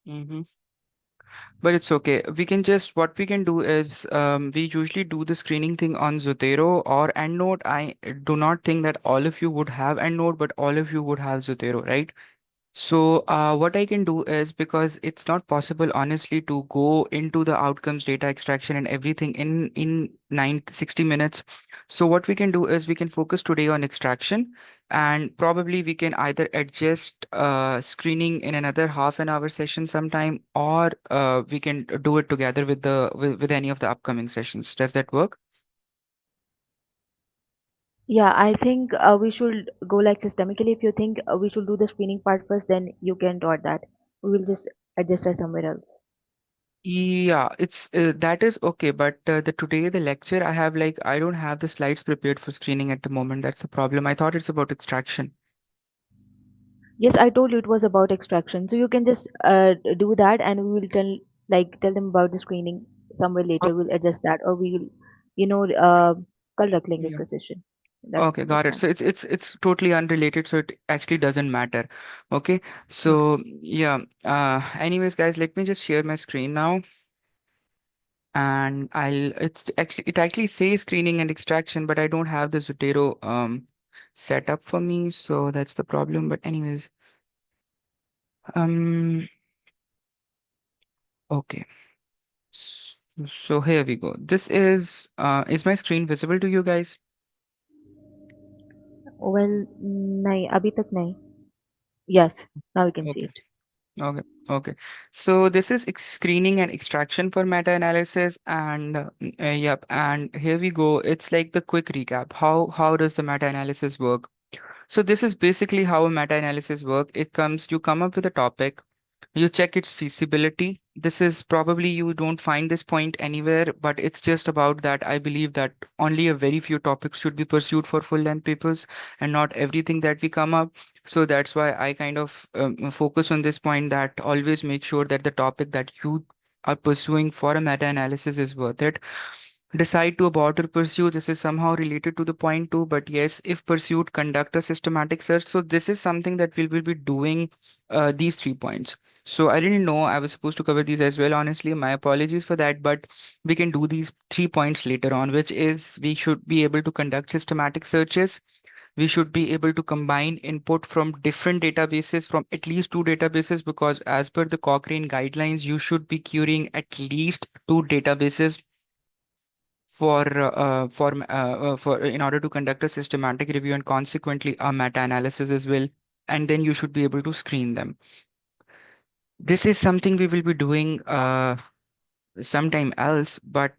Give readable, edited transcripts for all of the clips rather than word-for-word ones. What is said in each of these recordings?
Mm-hmm. But it's okay. We can just, what we can do is, we usually do the screening thing on Zotero or EndNote. I do not think that all of you would have EndNote, but all of you would have Zotero, right? So, what I can do is, because it's not possible, honestly, to go into the outcomes, data extraction, and everything in 60 minutes. So, what we can do is we can focus today on extraction, and probably we can either adjust screening in another half an hour session sometime, or we can do it together with with any of the upcoming sessions. Does that work? Yeah, I think we should go like systemically. If you think we should do the screening part first, then you can dot that. We will just adjust it somewhere else. Yeah, it's that is okay, but the lecture I have, like, I don't have the slides prepared for screening at the moment. That's the problem. I thought it's about extraction. Yes, I told you it was about extraction. So you can just do that, and we will tell them about the screening somewhere Oh, later. We'll adjust that, or we will, you know, कल रख लेंगे yeah. उसका session. Okay, That's got it. fine. So it's totally unrelated, so it actually doesn't matter. Okay. Okay. So yeah. Anyways, guys, let me just share my screen now, and it actually says screening and extraction, but I don't have the Zotero set up for me, so that's the problem. But anyways, um, okay. S- So here we go. This is my screen visible to you guys? Well, नहीं अभी तक नहीं. Yes, now we can see Okay. it. Okay. Okay. So this is screening and extraction for meta-analysis, and yep. And here we go. It's like the quick recap. How does the meta-analysis work? So this is basically how a meta-analysis work. You come up with a topic. You check its feasibility. This is probably, you don't find this point anywhere, but it's just about that. I believe that only a very few topics should be pursued for full length papers and not everything that we come up. So that's why I kind of focus on this point, that always make sure that the topic that you are pursuing for a meta analysis is worth it. Decide to abort or pursue. This is somehow related to the point too, but yes, if pursued, conduct a systematic search. So this is something that we will be doing, these 3 points. So I didn't know I was supposed to cover these as well. Honestly, my apologies for that, but we can do these 3 points later on, which is we should be able to conduct systematic searches. We should be able to combine input from different databases, from at least two databases, because as per the Cochrane guidelines, you should be querying at least two databases for in order to conduct a systematic review and consequently a meta-analysis as well, and then you should be able to screen them. This is something we will be doing sometime else, but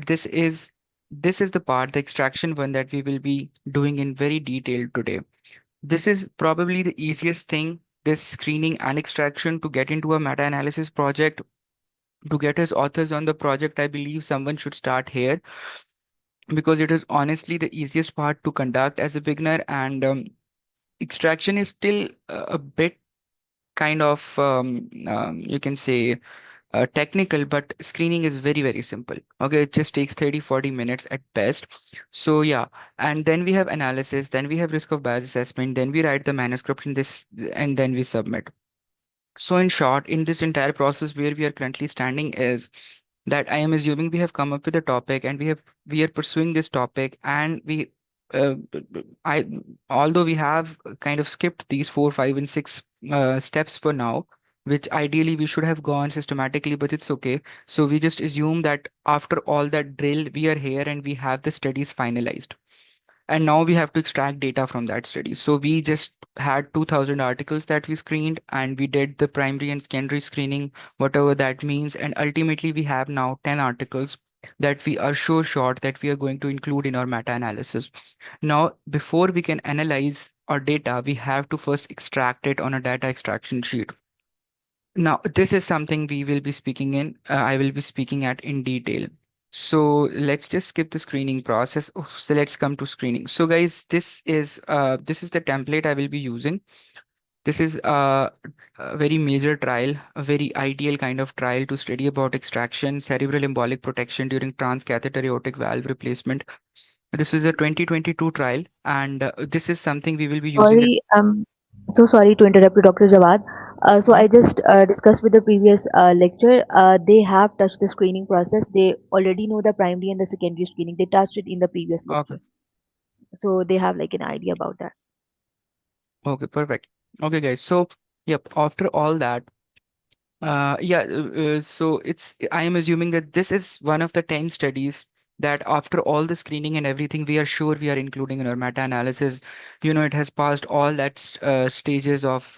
this is this is the part, the extraction one, that we will be doing in very detail today. This is probably the easiest thing, this screening and extraction, to get into a meta-analysis project. To get us authors on the project, I believe someone should start here, because it is honestly the easiest part to conduct as a beginner, and extraction is still a bit kind of, you can say, technical, but screening is very, very simple. Okay, it just takes 30-40 minutes at best. So yeah, and then we have analysis, then we have risk of bias assessment, then we write the manuscript in this, and then we submit. So in short, in this entire process where we are currently standing is that I am assuming we have come up with a topic, and we are pursuing this topic, and I although we have kind of skipped these 4, 5, and 6 steps for now, which ideally we should have gone systematically, but it's okay. So we just assume that after all that drill, we are here and we have the studies finalized. And now we have to extract data from that study. So we just had 2000 articles that we screened, and we did the primary and secondary screening, whatever that means. And ultimately, we have now 10 articles that we are sure short that we are going to include in our meta analysis. Now, before we can analyze our data, we have to first extract it on a data extraction sheet. Now, this is something we will be I will be speaking at in detail. So let's just skip the screening process. Oh, so let's come to screening. So guys, this is the template I will be using. This is a very major trial, a very ideal kind of trial to study about extraction, cerebral embolic protection during transcatheter aortic valve replacement. This is a 2022 trial, and this is something we will be using it. Sorry, so sorry to interrupt you, Dr. Jawad. So I Mhm. just discussed with the previous lecture. They have touched the screening process. They already know the primary and the secondary screening. They touched it in the previous Okay. lecture, so they have like an idea about that. Okay, perfect. Okay, guys. So, yep, after all that, yeah, so I am assuming that this is one of the 10 studies that after all the screening and everything, we are sure we are including in our meta-analysis. It has passed all that stages of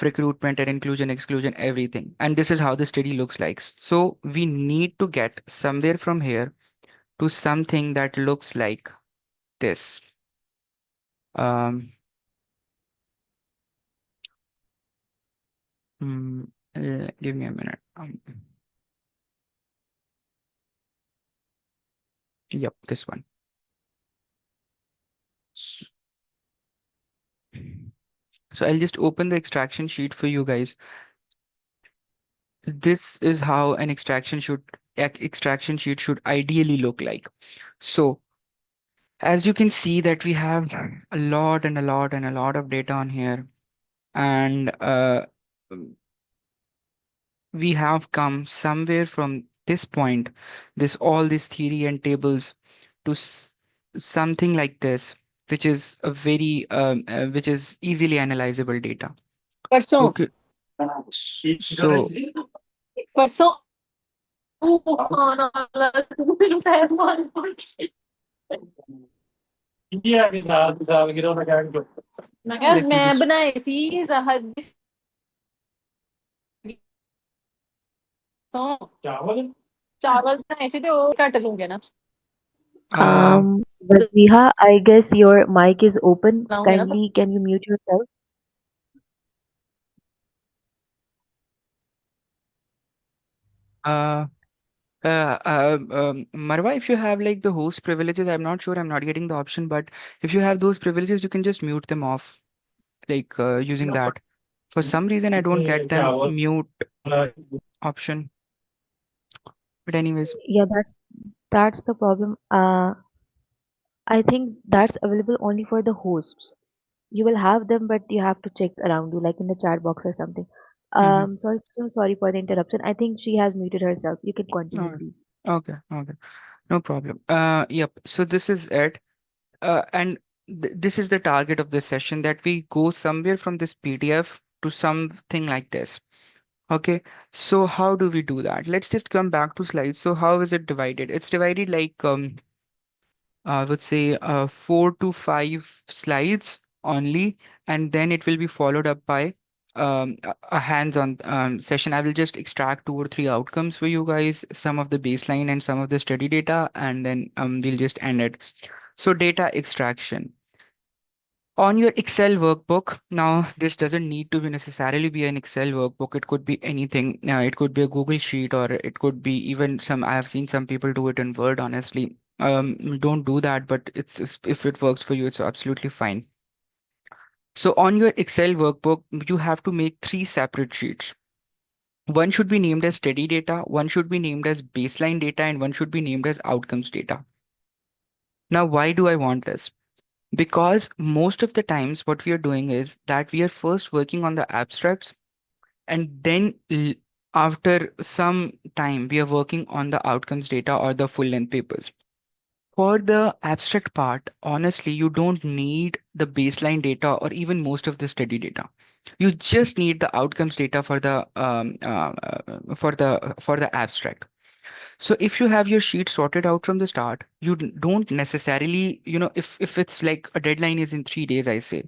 recruitment and inclusion, exclusion, everything. And this is how the study looks like. So we need to get somewhere from here to something that looks like this. Um, mm, Give me a minute. Yep, this one. S- So I'll just open the extraction sheet for you guys. This is how an extraction sheet should ideally look like. So as you can see that we have a lot and a lot and a lot of data on here, and we have come somewhere from this point, this all this theory and tables to something like this, which is a which is easily analyzable data. परसों Okay, so परसों तू खाना वाला तू मेरे पैर मार मैं कहा let me मैं just बनाए सी जहद चावल चावल बनाए सी ते वो कट लूंगे ना uh, Vaziha, I guess your mic is open. लाऊंगे ना Kindly, can you mute yourself? uh, Marwa, if you have like the host privileges, I'm not sure, I'm not getting the option, but if you have those privileges, you can just mute them off, like using that. For some reason, I don't get the mute option. But anyways, Yeah, that's the problem. I think that's available only for the hosts. You will have them, but you have to check around you, like in the chat box or something. mm-hmm. So sorry for the interruption. I think she has muted herself. You can All continue, right. please. Okay, okay, no problem. Yep. So this is it. And this is the target of this session that we go somewhere from this PDF to something like this. Okay, so how do we do that? Let's just come back to slides. So how is it divided? It's divided like I would say 4 to 5 slides only, and then it will be followed up by a hands-on session. I will just extract 2 or 3 outcomes for you guys, some of the baseline and some of the study data, and then we'll just end it. So data extraction. On your Excel workbook, now this doesn't need to be necessarily be an Excel workbook. It could be anything. It could be a Google Sheet, or it could be even some. I have seen some people do it in Word, honestly. Don't do that, but it's if it works for you, it's absolutely fine. So on your Excel workbook, you have to make 3 separate sheets. One should be named as study data, one should be named as baseline data, and one should be named as outcomes data. Now, why do I want this? Because most of the times, what we are doing is that we are first working on the abstracts, and then after some time, we are working on the outcomes data or the full length papers. For the abstract part, honestly, you don't need the baseline data or even most of the study data. You just need the outcomes data for the abstract. So if you have your sheet sorted out from the start, you don't necessarily, if it's like a deadline is in 3 days, I say,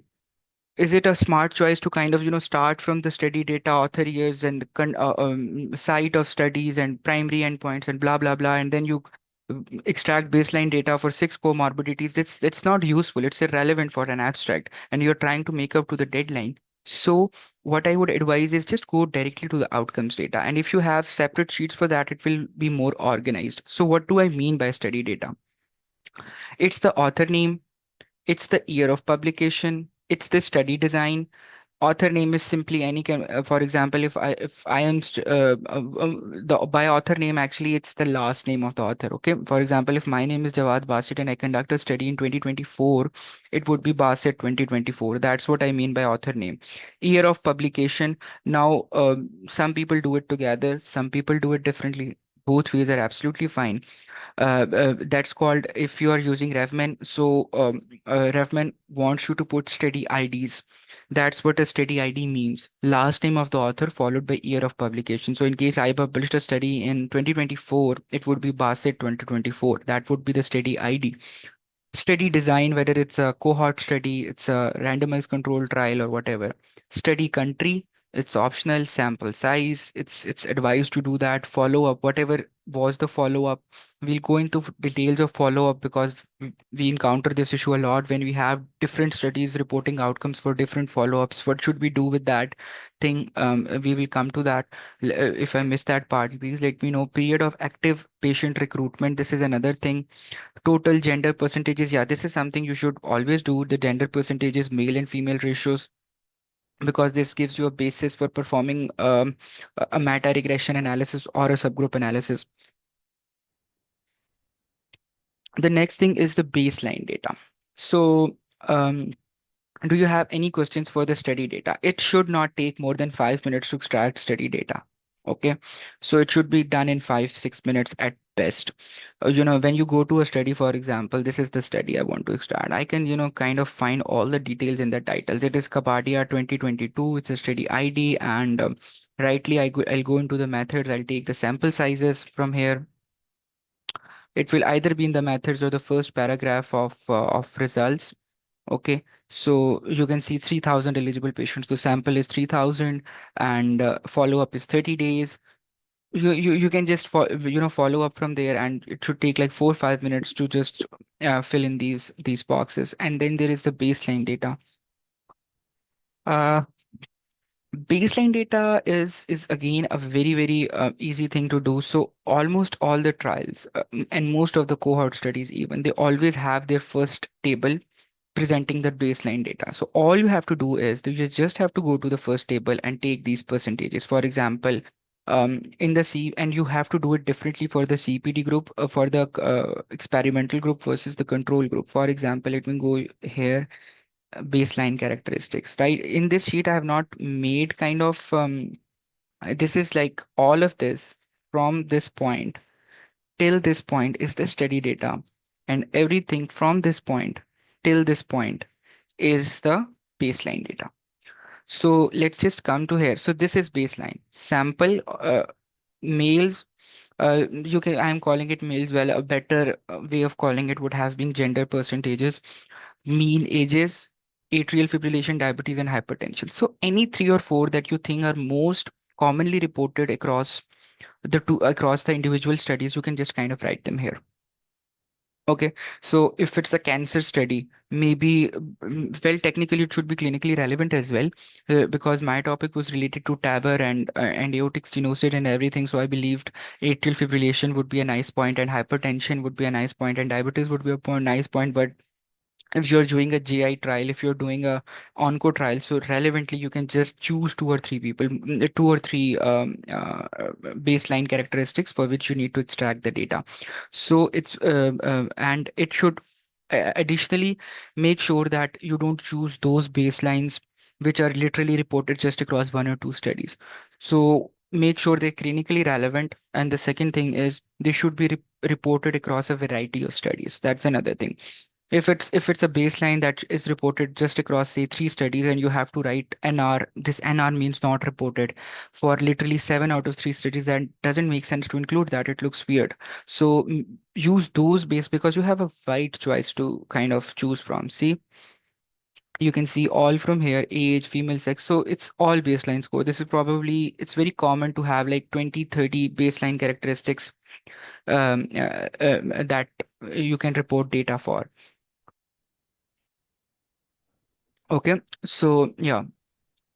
is it a smart choice to kind of, start from the study data, author years, and site of studies and primary endpoints and blah, blah, blah, and then you extract baseline data for 6 comorbidities? That's not useful. It's irrelevant for an abstract, and you're trying to make up to the deadline. So what I would advise is just go directly to the outcomes data. And if you have separate sheets for that, it will be more organized. So what do I mean by study data? It's the author name, it's the year of publication, it's the study design, Author name is simply any for example, if I am the by author name, actually it's the last name of the author. Okay, for example, if my name is Jawad Basit and I conduct a study in 2024, it would be Basit 2024. That's what I mean by author name. Year of publication. Now some people do it together, some people do it differently. Both ways are absolutely fine. That's called, if you are using RevMan, so RevMan wants you to put study IDs. That's what a study ID means. Last name of the author followed by year of publication. So in case I published a study in 2024, it would be Bassett 2024. That would be the study ID. Study design, whether it's a cohort study, it's a randomized control trial or whatever. Study country, it's optional. Sample size, it's advised to do that. Follow up, whatever was the follow up. We'll go into details of follow up because we encounter this issue a lot when we have different studies reporting outcomes for different follow ups. What should we do with that thing? We will come to that. If I missed that part, please let me know. Period of active patient recruitment. This is another thing. Total gender percentages. Yeah, this is something you should always do. The gender percentages, male and female ratios, because this gives you a basis for performing a meta regression analysis or a subgroup analysis. The next thing is the baseline data. So, do you have any questions for the study data? It should not take more than 5 minutes to extract study data. Okay, so it should be done in 5, 6 minutes at best. When you go to a study, for example, this is the study I want to extract. I can, kind of find all the details in the titles. It is Kapadia 2022. It's a study ID, and rightly, I'll go into the methods. I'll take the sample sizes from here. It will either be in the methods or the first paragraph of results. Okay, so you can see 3,000 eligible patients. The sample is 3,000, and follow-up is 30 days. You can just follow up from there, and it should take like 4 or 5 minutes to just fill in these boxes. And then there is the baseline data. Uh, Baseline data is again a very easy thing to do. So almost all the trials and most of the cohort studies, even, they always have their first table presenting the baseline data. So all you have to do is you just have to go to the first table and take these percentages. For example, in the C, and you have to do it differently for the CPD group, for the experimental group versus the control group. For example, let me go here, baseline characteristics, right? In this sheet, I have not made kind of, this is like all of this from this point till this point is the study data, and everything from this point till this point is the baseline data. So let's just come to here. So this is baseline sample, males. I'm calling it males. Well, a better way of calling it would have been gender percentages, mean ages, atrial fibrillation, diabetes, and hypertension. So any three or four that you think are most commonly reported across the individual studies, you can just kind of write them here. Okay, so if it's a cancer study, maybe, well, technically it should be clinically relevant as well, because my topic was related to TAVR and aortic stenosis and everything. So I believed atrial fibrillation would be a nice point, and hypertension would be a nice point, and diabetes would be a nice point. But if you're doing a GI trial, if you're doing a onco trial, so relevantly you can just choose two or three people, two or three baseline characteristics for which you need to extract the data. So and it should additionally make sure that you don't choose those baselines which are literally reported just across one or two studies. So make sure they're clinically relevant. And the second thing is they should be reported across a variety of studies. That's another thing. If it's a baseline that is reported just across, say, three studies, and you have to write NR, this NR means not reported, for literally 7 out of 3 studies, that doesn't make sense to include that. It looks weird. So use those base, because you have a wide choice to kind of choose from. See, you can see all from here: age, female sex. So it's all baseline score. This is probably, it's very common to have like 20, 30 baseline characteristics that you can report data for. Okay, so yeah.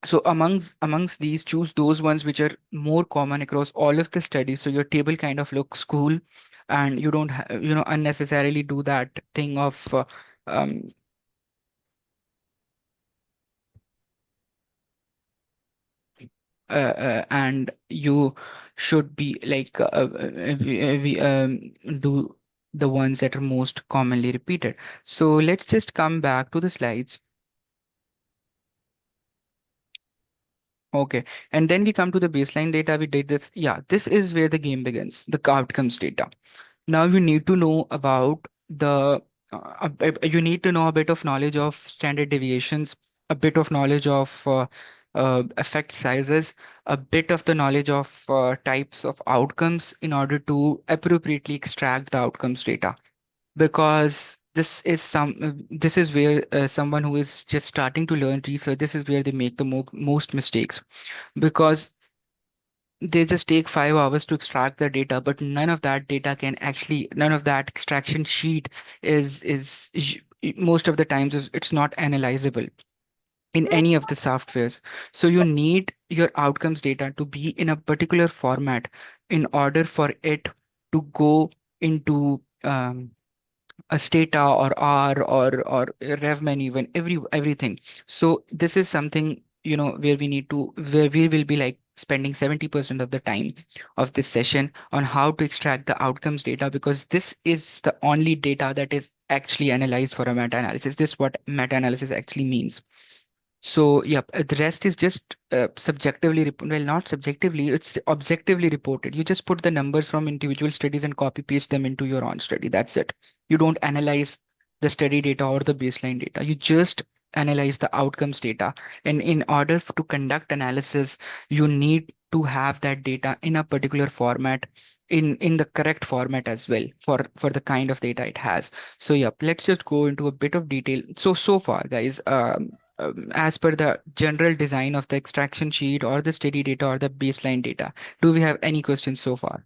So amongst these, choose those ones which are more common across all of the studies. So your table kind of looks cool, and you don't unnecessarily do that thing of um, and you should be like we do the ones that are most commonly repeated. So let's just come back to the slides. Okay, and then we come to the baseline data. We did this. Yeah, this is where the game begins, the outcomes data. Now you need to know about the you need to know a bit of knowledge of standard deviations, a bit of knowledge of effect sizes, a bit of the knowledge of types of outcomes in order to appropriately extract the outcomes data. Because this is where someone who is just starting to learn research, this is where they make the most mistakes, because they just take 5 hours to extract the data, but none of that data can actually, none of that extraction sheet is most of the times it's not analyzable in any of the softwares. So you need your outcomes data to be in a particular format in order for it to go into a Stata or R or RevMan, even everything. So this is something, where we need to, where we will be like spending 70% of the time of this session on how to extract the outcomes data, because this is the only data that is actually analyzed for a meta-analysis. This is what meta-analysis actually means. So, yep, the rest is just well, not subjectively, it's objectively reported. You just put the numbers from individual studies and copy paste them into your own study. That's it. You don't analyze the study data or the baseline data. You just analyze the outcomes data. And in order to conduct analysis, you need to have that data in a particular format, in the correct format as well for the kind of data it has. So, yep, let's just go into a bit of detail. So far, guys, as per the general design of the extraction sheet or the steady data or the baseline data. Do we have any questions so far?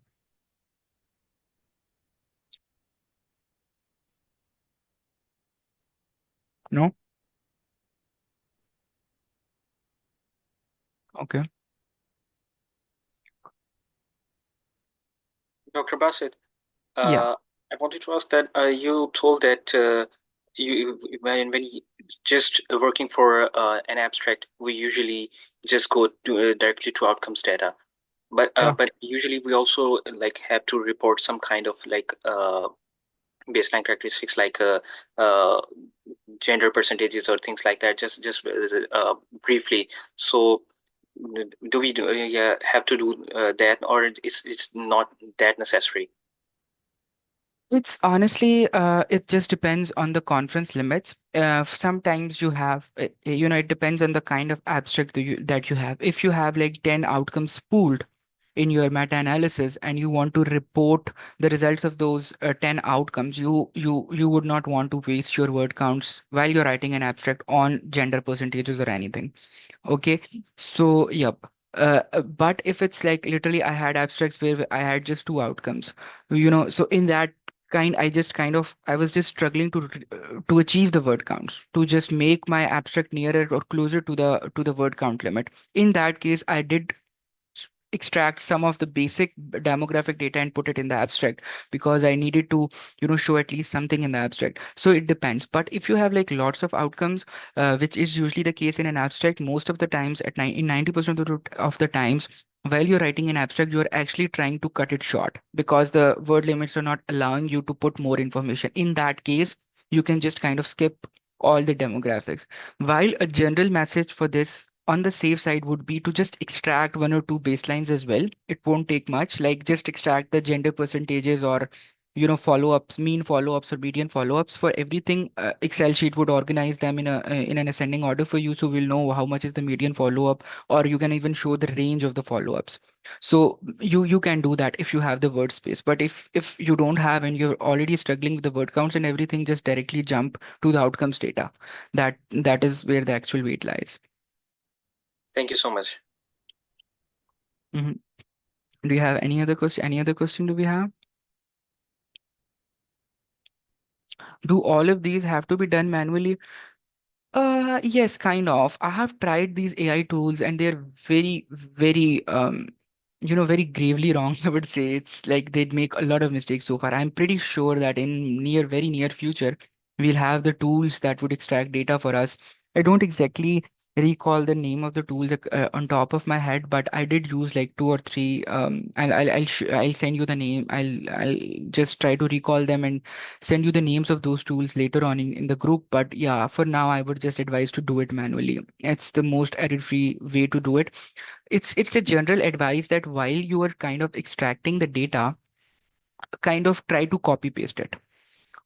No? Okay. Dr. Basit, Yeah. I wanted to ask that you told that when you just working for an abstract, we usually just go directly to outcomes data. Yeah. But usually we also like have to report some kind of like baseline characteristics like uh, gender percentages or things like that. Just briefly. So do we yeah, have to do that, or it's not that necessary? It's honestly, it just depends on the conference limits. Sometimes you have, it depends on the kind of abstract that you have. If you have like 10 outcomes pooled in your meta-analysis and you want to report the results of those 10 outcomes, you would not want to waste your word counts while you're writing an abstract on gender percentages or anything. Okay, so yep. But if it's like literally, I had abstracts where I had just two outcomes, so in that kind, I was just struggling to achieve the word counts, to just make my abstract nearer or closer to the word count limit. In that case, I did extract some of the basic demographic data and put it in the abstract, because I needed to, show at least something in the abstract. So it depends. But if you have like lots of outcomes, which is usually the case in an abstract, most of the times in 90% of the times, while you're writing an abstract, you're actually trying to cut it short because the word limits are not allowing you to put more information. In that case, you can just kind of skip all the demographics. While a general message for this on the safe side would be to just extract one or two baselines as well. It won't take much, like just extract the gender percentages or follow-ups, mean follow-ups or median follow-ups for everything. Excel sheet would organize them in an ascending order for you, so we'll know how much is the median follow-up, or you can even show the range of the follow-ups. So you can do that if you have the word space. But if you don't have and you're already struggling with the word counts and everything, just directly jump to the outcomes data. That is where the actual weight lies. Thank you so much. Mhm. Do you have any other question? Any other question do we have? Do all of these have to be done manually? Yes, kind of. I have tried these AI tools and they're very, very, very gravely wrong, I would say. It's like they'd make a lot of mistakes so far. I'm pretty sure that in very near future, we'll have the tools that would extract data for us. I don't exactly recall the name of the tool on top of my head, but I did use like two or three. I'll send you the name. I'll just try to recall them and send you the names of those tools later on in the group. But yeah, for now, I would just advise to do it manually. It's the most error-free way to do it. It's a general advice that while you are kind of extracting the data, kind of try to copy paste it.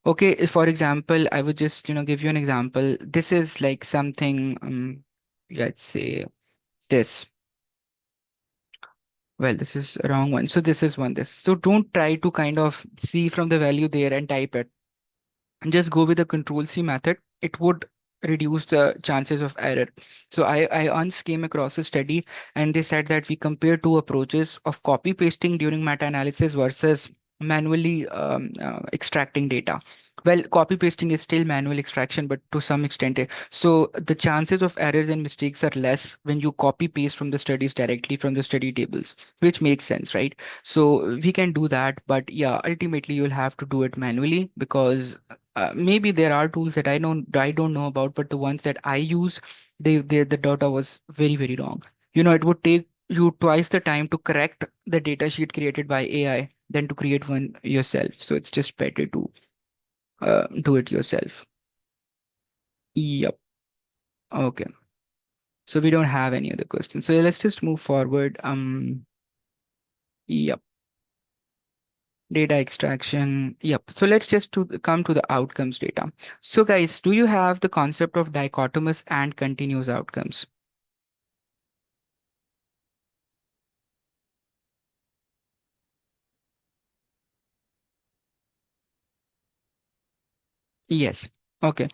Okay, for example, I would just, give you an example. This is like something, let's say this. Well, this is a wrong one. So this is one this. So don't try to kind of see from the value there and type it. And just go with the control C method. It would reduce the chances of error. So I once came across a study and they said that we compare two approaches of copy pasting during meta-analysis versus manually extracting data. Well, copy pasting is still manual extraction, but to some extent. So the chances of errors and mistakes are less when you copy paste from the studies directly from the study tables, which makes sense, right? So we can do that, but yeah, ultimately you'll have to do it manually because maybe there are tools that I don't know about, but the ones that I use, the data was very, very wrong. It would take you twice the time to correct the data sheet created by AI than to create one yourself. So it's just better to do it yourself. Yep. Okay. So we don't have any other questions. So let's just move forward. Yep. Data extraction. Yep. So let's just come to the outcomes data. So guys, do you have the concept of dichotomous and continuous outcomes? Yes. Okay.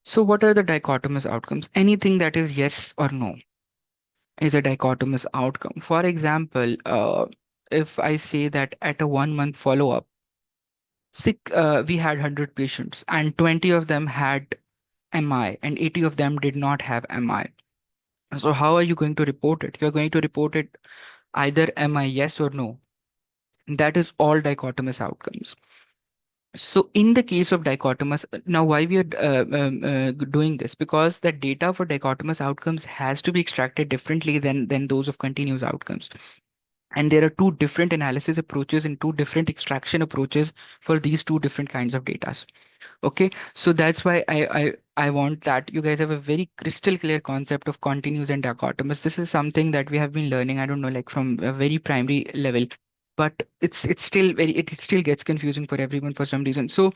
So what are the dichotomous outcomes? Anything that is yes or no is a dichotomous outcome. For example, if I say that at a 1 month follow-up, we had 100 patients and 20 of them had MI and 80 of them did not have MI. So how are you going to report it? You're going to report it either MI yes or no. That is all dichotomous outcomes. So in the case of dichotomous, now why we are doing this? Because the data for dichotomous outcomes has to be extracted differently than those of continuous outcomes. And there are two different analysis approaches and two different extraction approaches for these two different kinds of data. Okay, so that's why I want that you guys have a very crystal clear concept of continuous and dichotomous. This is something that we have been learning, I don't know, like from a very primary level, but it's still it still gets confusing for everyone for some reason. So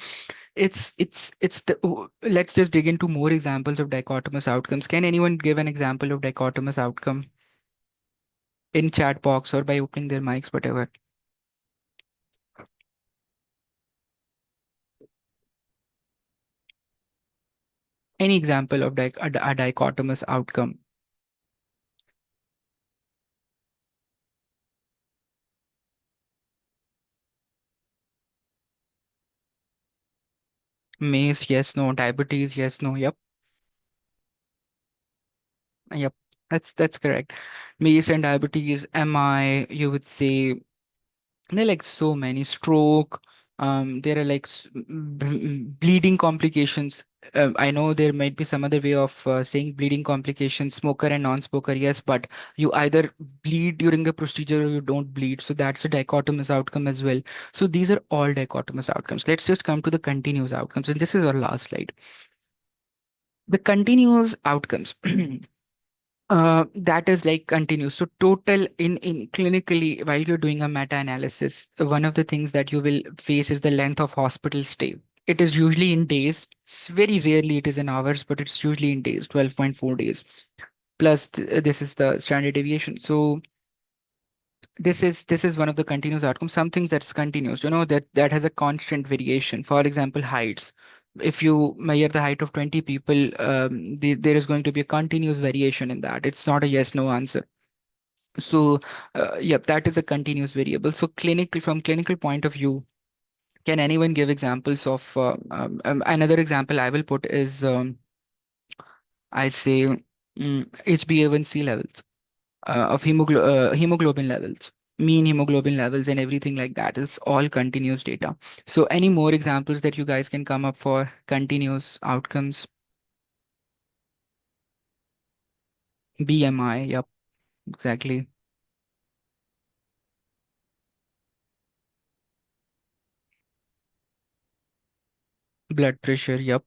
let's just dig into more examples of dichotomous outcomes. Can anyone give an example of dichotomous outcome in chat box or by opening their mics, whatever? Any example of a dichotomous outcome? Mace, yes, no. Diabetes, yes, no. Yep. Yep, that's correct. Mace and diabetes, MI, you would say there are like so many stroke. There are like bleeding complications. I know there might be some other way of saying bleeding complications, smoker and non-smoker, yes, but you either bleed during the procedure or you don't bleed. So that's a dichotomous outcome as well. So these are all dichotomous outcomes. Let's just come to the continuous outcomes, and this is our last slide. The continuous outcomes. That is like continuous. So total in clinically, while you're doing a meta-analysis, one of the things that you will face is the length of hospital stay. It is usually in days. Very rarely it is in hours, but it's usually in days, 12.4 days. Plus, this is the standard deviation. So this is one of the continuous outcomes. Some things that's continuous, that has a constant variation. For example, heights. If you measure the height of 20 people, there is going to be a continuous variation in that. It's not a yes no answer. So yep, that is a continuous variable. So from clinical point of view, can anyone give examples of another example I will put is I say HbA1c levels, of hemoglobin levels, mean hemoglobin levels, and everything like that. It's all continuous data. So, any more examples that you guys can come up for continuous outcomes? BMI, yep, exactly. Blood pressure, yep.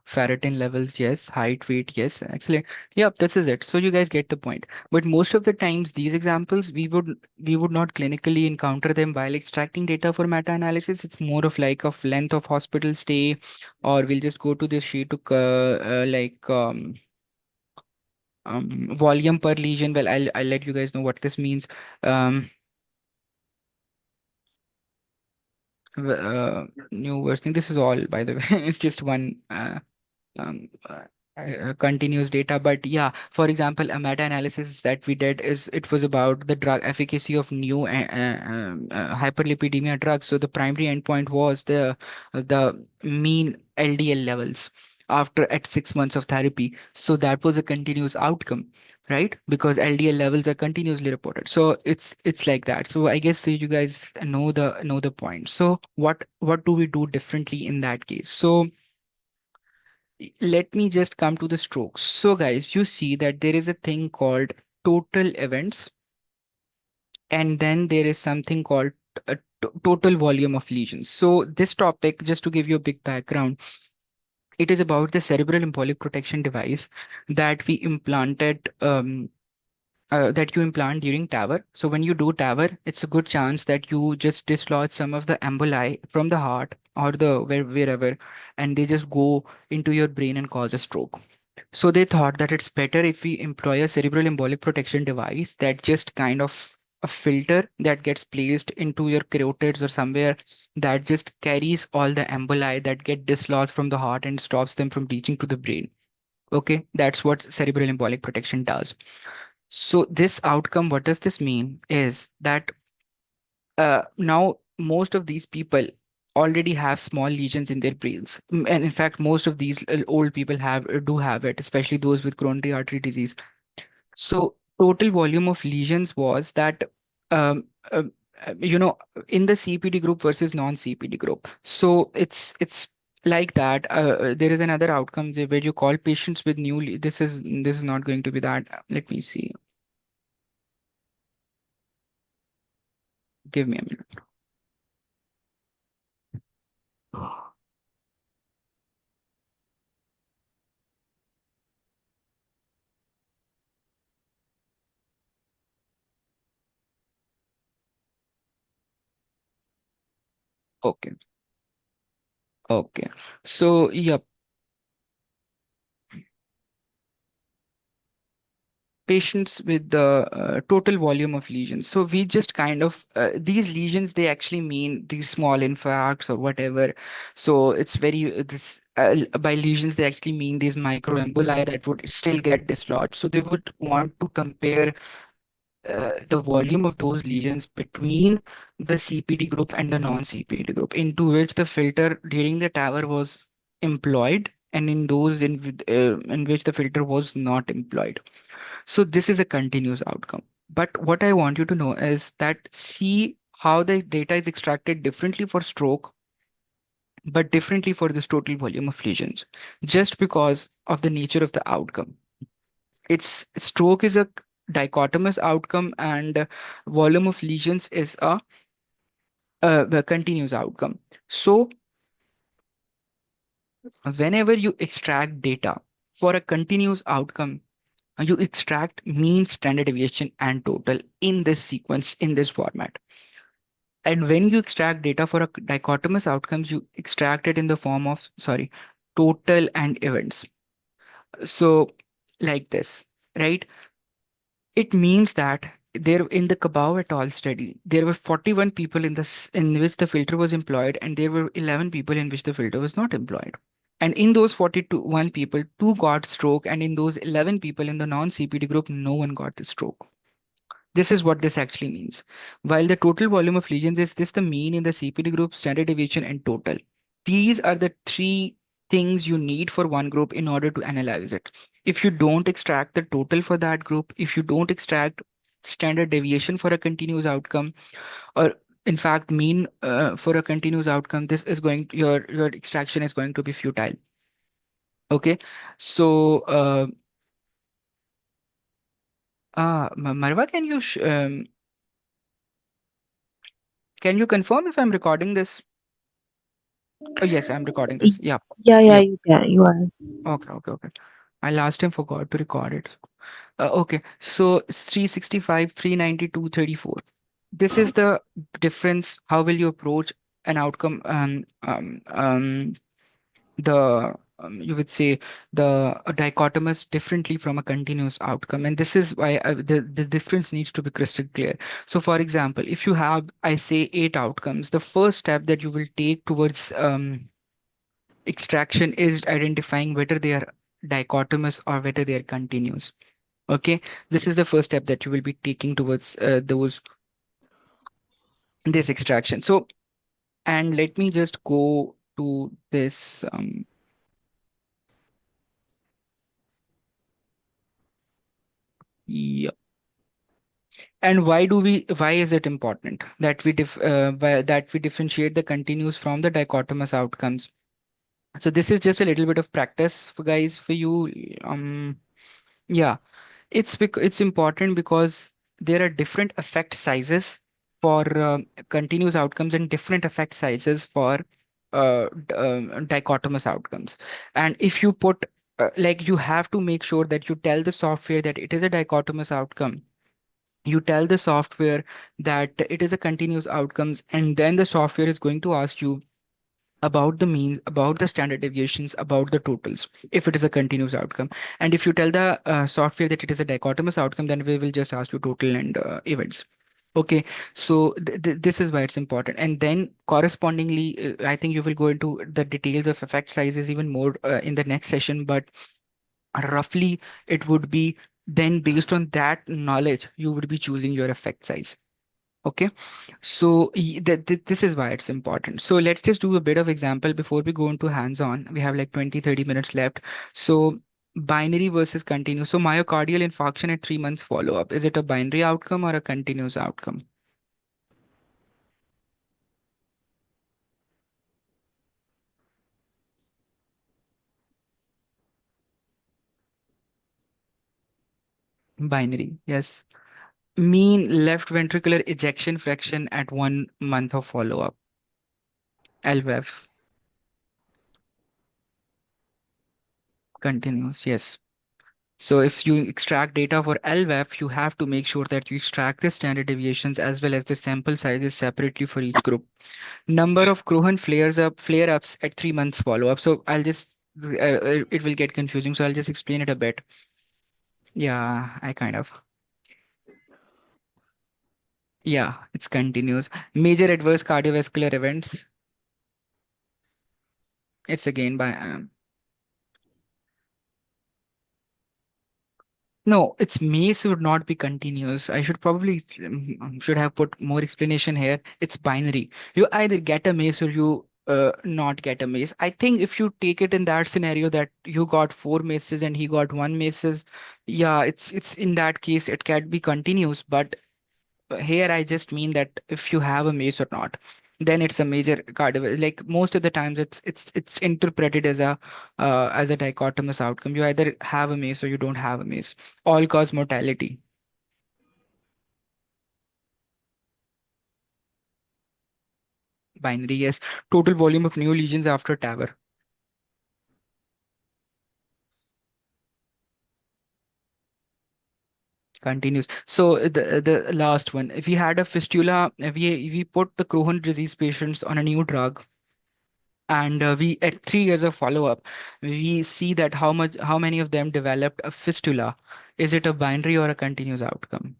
Ferritin levels, yes. Height, weight, yes. Excellent. Yep, this is it. So you guys get the point. But most of the times, these examples, we would not clinically encounter them while extracting data for meta-analysis. It's more of like of length of hospital stay, or we'll just go to this sheet to volume per lesion. Well, I'll let you guys know what this means. Um, New versioning. This is all, by the way. It's just one. Um, uh, Continuous data. But yeah, for example, a meta-analysis that we did is it was about the drug efficacy of new hyperlipidemia drugs. So the primary endpoint was the mean LDL levels after at 6 months of therapy. So that was a continuous outcome, right? Because LDL levels are continuously reported. So it's like that. So I guess so you guys know the point. So what do we do differently in that case? So let me just come to the strokes. So, guys, you see that there is a thing called total events, and then there is something called total volume of lesions. So, this topic, just to give you a big background, it is about the cerebral embolic protection device that we implanted. That you implant during TAVR. So when you do TAVR, it's a good chance that you just dislodge some of the emboli from the heart or wherever, and they just go into your brain and cause a stroke. So they thought that it's better if we employ a cerebral embolic protection device that just kind of a filter that gets placed into your carotids or somewhere that just carries all the emboli that get dislodged from the heart and stops them from reaching to the brain. Okay, that's what cerebral embolic protection does. So this outcome, what does this mean? Is that now most of these people already have small lesions in their brains. And in fact, most of these old people do have it, especially those with coronary artery disease. So total volume of lesions was that um, uh, you know in the CPD group versus non-CPD group. So it's like that. There is another outcome where you call patients with this is not going to be that. Let me see. Give me a minute. Okay. Okay. So, yeah, patients with the total volume of lesions. So we just kind of these lesions, they actually mean these small infarcts or whatever. So it's very this by lesions they actually mean these microemboli that would still get dislodged. So they would want to compare the volume of those lesions between the CPD group and the non-CPD group, into which the filter during the tower was employed, and in those in which the filter was not employed. So this is a continuous outcome. But what I want you to know is that see how the data is extracted differently for stroke, but differently for this total volume of lesions, just because of the nature of the outcome. It's stroke is a dichotomous outcome, and volume of lesions is a continuous outcome. So whenever you extract data for a continuous outcome, you extract mean, standard deviation, and total in this sequence, in this format. And when you extract data for a dichotomous outcomes, you extract it in the form of, sorry, total and events. So like this, right? It means that there in the Cabau et al. Study, there were 41 people in which the filter was employed, and there were 11 people in which the filter was not employed. And in those 41 people, two got stroke, and in those 11 people in the non-CPD group, no one got the stroke. This is what this actually means. While the total volume of lesions is this the mean in the CPD group, standard deviation, and total. These are the three things you need for one group in order to analyze it. If you don't extract the total for that group, if you don't extract standard deviation for a continuous outcome, or in fact mean for a continuous outcome, this is going your extraction is going to be futile. Okay, so Marwa, can you confirm if I'm recording this? Oh, yes, I'm recording this. Y- Yeah. Yeah, yeah, Yep. you are. Okay, okay, okay. I last time forgot to record it. Okay, so it's 365, 392, 34. This is the difference. How will you approach an outcome? You would say the dichotomous differently from a continuous outcome, and this is why the difference needs to be crystal clear. So, for example, if you have, I say, 8 outcomes, the first step that you will take towards extraction is identifying whether they are dichotomous or whether they are continuous. Okay, this is the first step that you will be taking towards those this extraction. So, and let me just go to this. Yeah. And why is it important that that we differentiate the continuous from the dichotomous outcomes? So this is just a little bit of practice for guys for you. Yeah, it's important because there are different effect sizes for continuous outcomes and different effect sizes for dichotomous outcomes. And if you put like you have to make sure that you tell the software that it is a dichotomous outcome, you tell the software that it is a continuous outcomes, and then the software is going to ask you about the mean, about the standard deviations, about the totals, if it is a continuous outcome. And if you tell the software that it is a dichotomous outcome, then we will just ask you total and events. Okay, so this is why it's important. And then correspondingly, I think you will go into the details of effect sizes even more in the next session, but roughly it would be then based on that knowledge, you would be choosing your effect size. Okay, so this is why it's important. So let's just do a bit of example before we go into hands-on. We have like 20-30 minutes left. So binary versus continuous. So myocardial infarction at 3 months follow-up. Is it a binary outcome or a continuous outcome? Binary, yes. Mean left ventricular ejection fraction at 1 month of follow-up. LVEF, continuous, yes. So if you extract data for LVEF, you have to make sure that you extract the standard deviations as well as the sample sizes separately for each group. Number of Cohen flare-ups at 3 months follow-up. So I'll just it will get confusing. So I'll just explain it a bit. Yeah, I kind of. Yeah, it's continuous. Major adverse cardiovascular events. It's again by no, its mace would not be continuous. I should probably should have put more explanation here. It's binary. You either get a mace or you not get a mace. I think if you take it in that scenario that you got 4 maces and he got 1 maces, yeah, it's in that case it can be continuous. But here I just mean that if you have a mace or not, then it's a major cardio. Like most of the times, it's interpreted as a dichotomous outcome. You either have a mace or you don't have a mace. All cause mortality, binary, yes. Total volume of new lesions after TAVR, continues. So the last one, if we had a fistula, we put the Crohn disease patients on a new drug, and we at 3 years of follow-up, we see that how many of them developed a fistula. Is it a binary or a continuous outcome?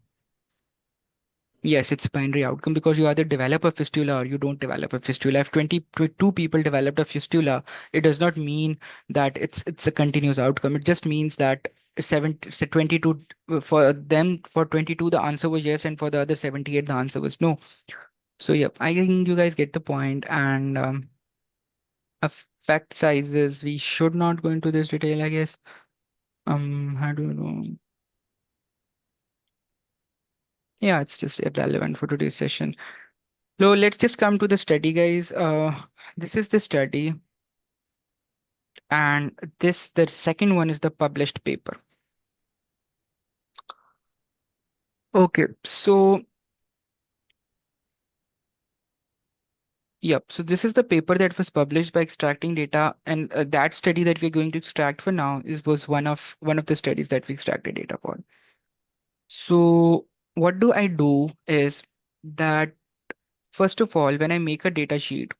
Yes, it's binary outcome because you either develop a fistula or you don't develop a fistula. If 22 people developed a fistula, it does not mean that it's a continuous outcome. It just means that 22 for them, for 22 the answer was yes, and for the other 78 the answer was no. So yeah, I think you guys get the point. And effect sizes, we should not go into this detail, I guess. How do you know? Yeah, it's just irrelevant for today's session. So let's just come to the study, guys. This is the study, and the second one is the published paper. Okay, so yep. So this is the paper that was published by extracting data, and that study that we're going to extract for now is was one of the studies that we extracted data for. So what do I do is that first of all, when I make a data sheet,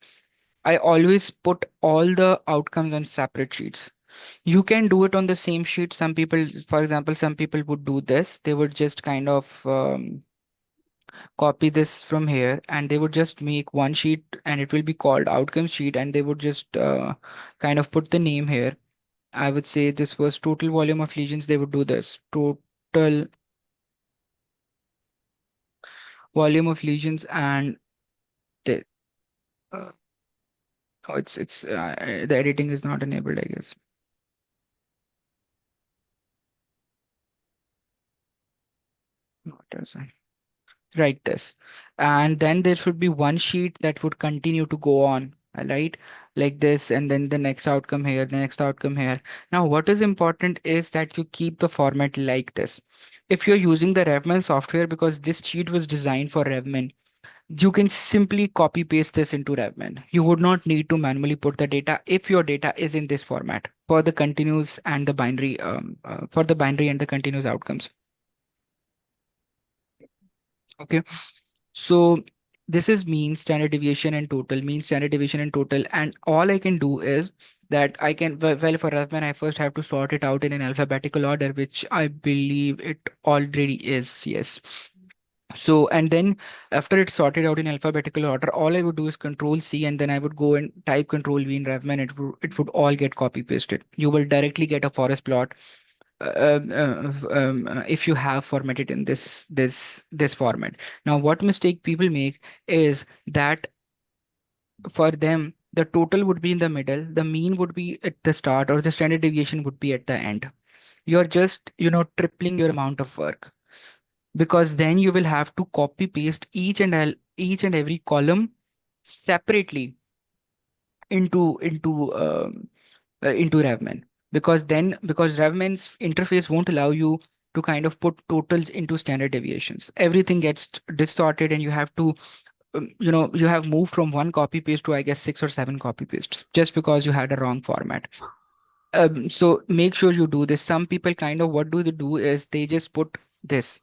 I always put all the outcomes on separate sheets. You can do it on the same sheet. Some people, for example, some people would do this. They would just kind of copy this from here and they would just make one sheet and it will be called outcome sheet and they would just kind of put the name here. I would say this was total volume of lesions. They would do this total volume of lesions and the uh, oh, it's the editing is not enabled, I guess. No, it doesn't. Write this. And then there should be one sheet that would continue to go on, right? Like this, and then the next outcome here, the next outcome here. Now, what is important is that you keep the format like this. If you're using the RevMan software, because this sheet was designed for RevMan, you can simply copy paste this into RevMan. You would not need to manually put the data if your data is in this format for the continuous and the binary, for the binary and the continuous outcomes. Okay. So this is mean, standard deviation, and total. Mean, standard deviation, and total. And all I can do is that I can, well, for Rathman, I first have to sort it out in an alphabetical order, which I believe it already is. Yes. So, and then after it's sorted out in alphabetical order, all I would do is Control C, and then I would go and type Control V in RevMan. It would all get copy pasted. You will directly get a forest plot if you have formatted in this format. Now, what mistake people make is that for them the total would be in the middle, the mean would be at the start, or the standard deviation would be at the end. You're just tripling your amount of work because then you will have to copy paste each and every column separately into RevMan, because RevMan's interface won't allow you to kind of put totals into standard deviations. Everything gets distorted, and you have to you have moved from one copy paste to, I guess, six or seven copy pastes just because you had a wrong format. So make sure you do this. Some people kind of, what do they do is they just put this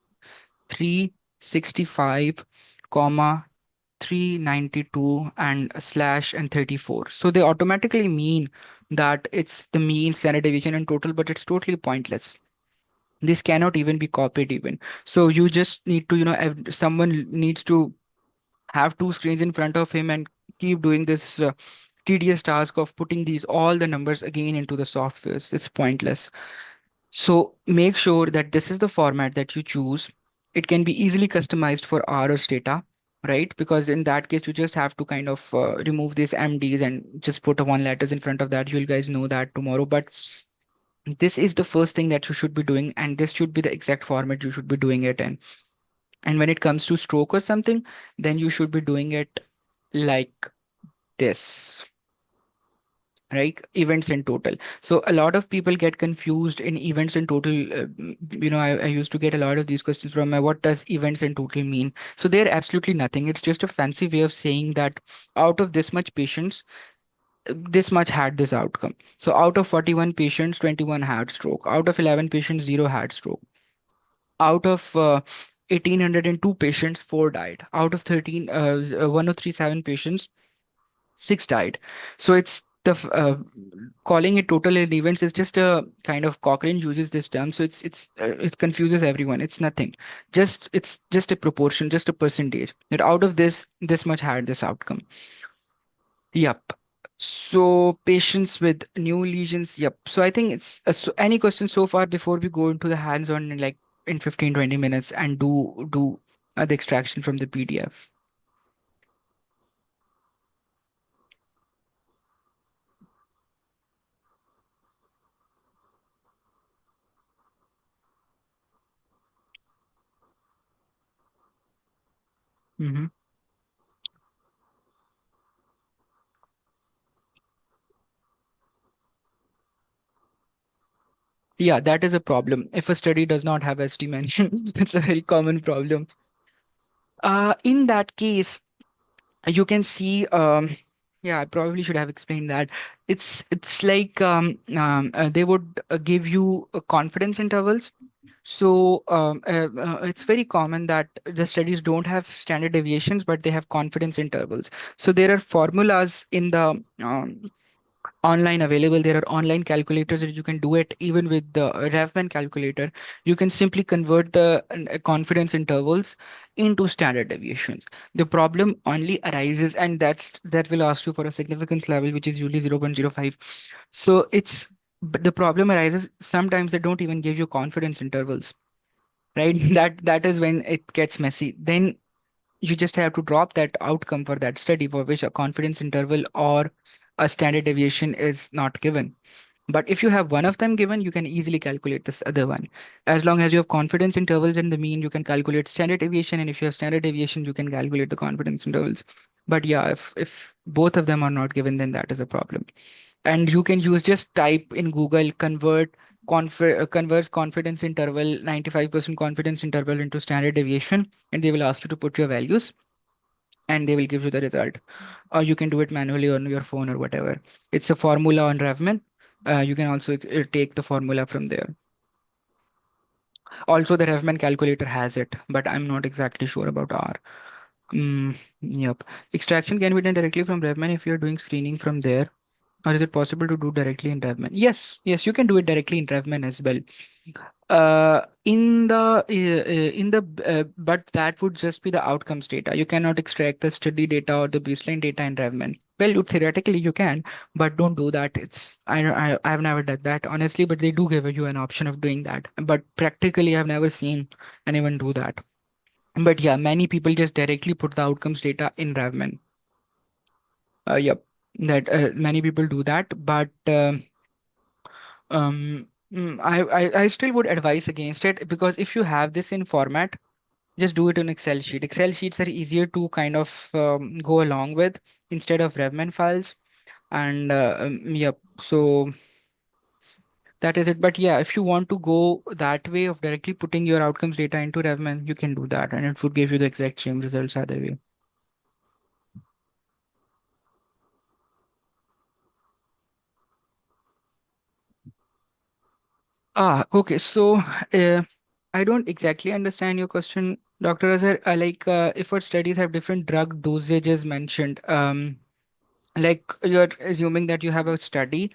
365 comma 392 and a slash and 34. So they automatically mean that it's the mean, standard deviation, and total, but it's totally pointless. This cannot even be copied even. So you just need to, someone needs to have two screens in front of him and keep doing this tedious task of putting these all the numbers again into the softwares. It's pointless. So make sure that this is the format that you choose. It can be easily customized for ROS data, right? Because in that case, you just have to kind of remove these MDs and just put a one letters in front of that. You'll guys know that tomorrow. But this is the first thing that you should be doing, and this should be the exact format you should be doing it in. And when it comes to stroke or something, then you should be doing it like this, right? Events in total. So a lot of people get confused in events in total. I used to get a lot of these questions from my, what does events in total mean? So they're absolutely nothing. It's just a fancy way of saying that out of this much patients, this much had this outcome. So out of 41 patients, 21 had stroke. Out of 11 patients, zero had stroke. Out of 1802 patients, four died. Out of 1037 patients, six died. So it's calling it total in events is just a kind of, Cochrane uses this term, so it confuses everyone. It's nothing. It's just a proportion, just a percentage that out of this much had this outcome. Yep. So patients with new lesions. Yep. So I think so any questions so far before we go into the hands-on in like in 15-20 minutes and do the extraction from the PDF. Mm-hmm. Yeah, that is a problem. If a study does not have SD mention, it's a very common problem. In that case, you can see, yeah, I probably should have explained that. It's like they would give you confidence intervals. So it's very common that the studies don't have standard deviations, but they have confidence intervals. So there are formulas in the online available. There are online calculators that you can do it even with the RevMan calculator. You can simply convert the confidence intervals into standard deviations. The problem only arises, and that will ask you for a significance level, which is usually 0.05. So it's but the problem arises sometimes they don't even give you confidence intervals, right? That is when it gets messy. Then you just have to drop that outcome for that study for which a confidence interval or a standard deviation is not given. But if you have one of them given, you can easily calculate this other one. As long as you have confidence intervals in the mean, you can calculate standard deviation. And if you have standard deviation, you can calculate the confidence intervals. But yeah, if both of them are not given, then that is a problem. And you can use just type in Google converts confidence interval 95% confidence interval into standard deviation, and they will ask you to put your values and they will give you the result. Or you can do it manually on your phone or whatever. It's a formula on RevMan. You can also take the formula from there. Also, the RevMan calculator has it, but I'm not exactly sure about R. Yep. Extraction can be done directly from RevMan if you're doing screening from there. Or is it possible to do directly in RevMan? Yes, you can do it directly in RevMan as well. But that would just be the outcomes data. You cannot extract the study data or the baseline data in RevMan. Well, theoretically you can, but don't do that. I've never done that honestly, but they do give you an option of doing that. But practically, I've never seen anyone do that. But yeah, many people just directly put the outcomes data in RevMan. Yep, that many people do that, but I still would advise against it because if you have this in format, just do it on Excel sheet. Excel sheets are easier to kind of go along with instead of RevMan files. And yep, so that is it. But yeah, if you want to go that way of directly putting your outcomes data into RevMan, you can do that, and it would give you the exact same results either way. Okay. So I don't exactly understand your question, Dr. Azhar. If our studies have different drug dosages mentioned, like you're assuming that you have a study